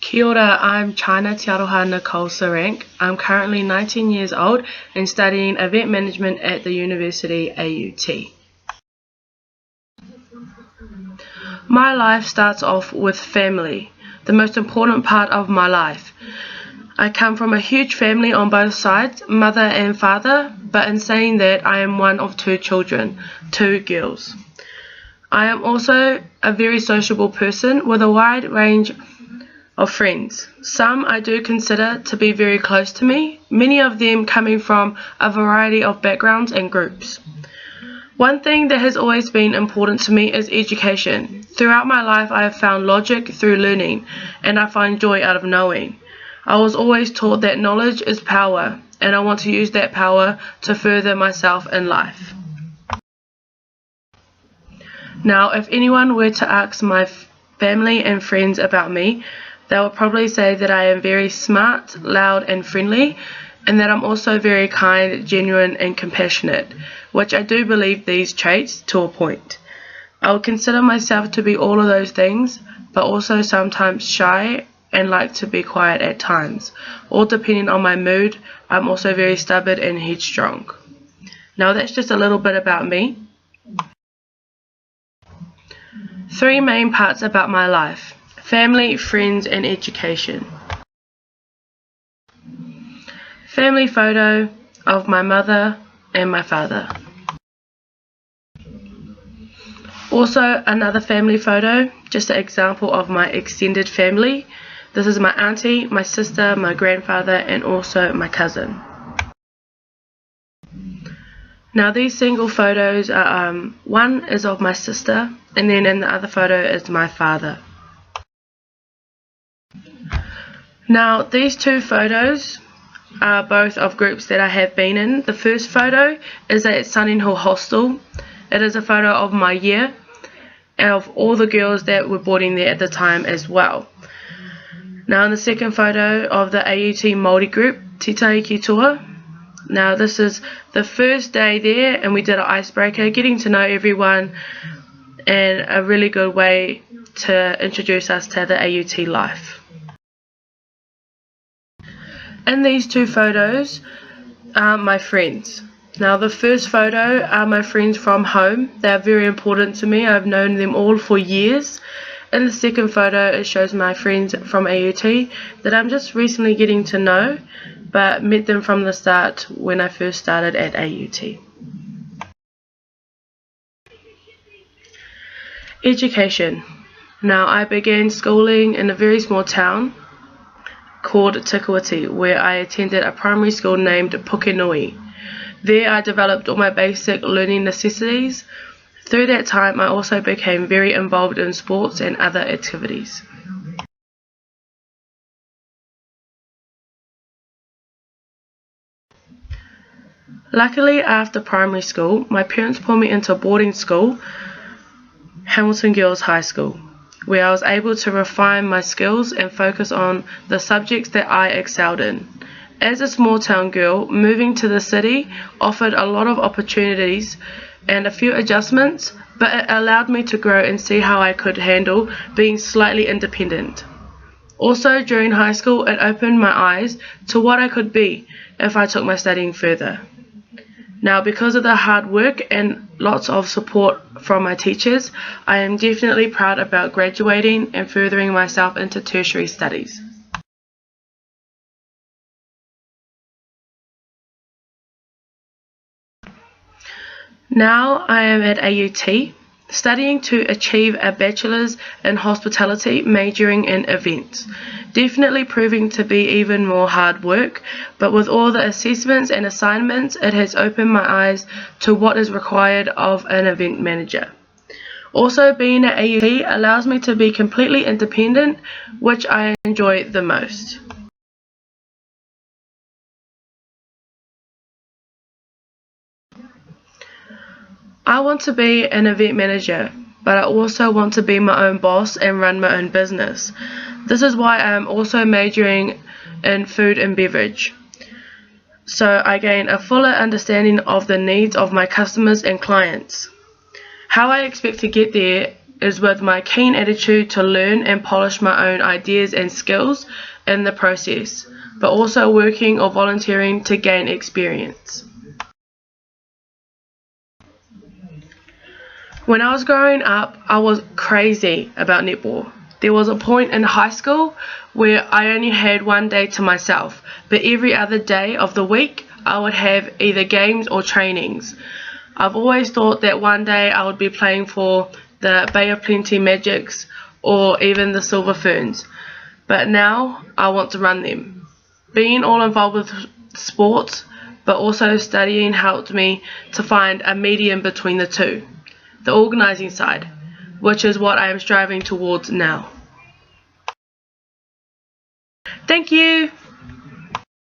Kia ora, I'm Chyna Nicole Sarank. I'm currently 19 years old and studying event management at the University AUT. My life starts off with family, the most important part of my life. I come from a huge family on both sides, mother and father, but in saying that, I am one of two children, two girls. I am also a very sociable person with a wide range of friends. Some I do consider to be very close to me, many of them coming from a variety of backgrounds and groups. One thing that has always been important to me is education. Throughout my life I have found logic through learning, and I find joy out of knowing. I was always taught that knowledge is power, and I want to use that power to further myself in life. Now, if anyone were to ask my family and friends about me, they would probably say that I am very smart, loud and friendly, and that I'm also very kind, genuine and compassionate, which I do believe these traits to a point. I would consider myself to be all of those things, but also sometimes shy and like to be quiet at times. All depending on my mood, I'm also very stubborn and headstrong. Now that's just a little bit about me. Three main parts about my life: family, friends and education. Family photo of my mother and my father. Also another family photo, just an example of my extended family. This is my auntie, my sister, my grandfather and also my cousin. Now these single photos are, one is of my sister, and then in the other photo is my father. Now these two photos are both of groups that I have been in. The first photo is at Sunning Hill Hostel. It is a photo of my year and of all the girls that were boarding there at the time as well. Now in the second photo of the AUT Māori group, Te Tai Ki Toa. Now this is the first day there and we did an icebreaker, getting to know everyone, and a really good way to introduce us to the AUT life. In these two photos are my friends. Now the first photo are my friends from home. They are very important to me. I've known them all for years. In the second photo it shows my friends from AUT that I'm just recently getting to know, but met them from the start when I first started at AUT. Education. Now I began schooling in a very small town called Tikawati, where I attended a primary school named Pukenui. There I developed all my basic learning necessities. Through that time I also became very involved in sports and other activities. Luckily, after primary school, my parents put me into boarding school, Hamilton Girls High School, where I was able to refine my skills and focus on the subjects that I excelled in. As a small town girl, moving to the city offered a lot of opportunities and a few adjustments, but it allowed me to grow and see how I could handle being slightly independent. Also, during high school, it opened my eyes to what I could be if I took my studying further. Now, because of the hard work and lots of support from my teachers, I am definitely proud about graduating and furthering myself into tertiary studies. Now I am at AUT, studying to achieve a bachelor's in hospitality, majoring in events. Definitely proving to be even more hard work, but with all the assessments and assignments, it has opened my eyes to what is required of an event manager. Also, being at AUT allows me to be completely independent, which I enjoy the most. I want to be an event manager, but I also want to be my own boss and run my own business. This is why I am also majoring in food and beverage, so I gain a fuller understanding of the needs of my customers and clients. How I expect to get there is with my keen attitude to learn and polish my own ideas and skills in the process, but also working or volunteering to gain experience. When I was growing up, I was crazy about netball. There was a point in high school where I only had one day to myself, but every other day of the week I would have either games or trainings. I've always thought that one day I would be playing for the Bay of Plenty Magics or even the Silver Ferns, but now I want to run them. Being all involved with sports but also studying helped me to find a medium between the two, the organising side, which is what I am striving towards now. Thank you!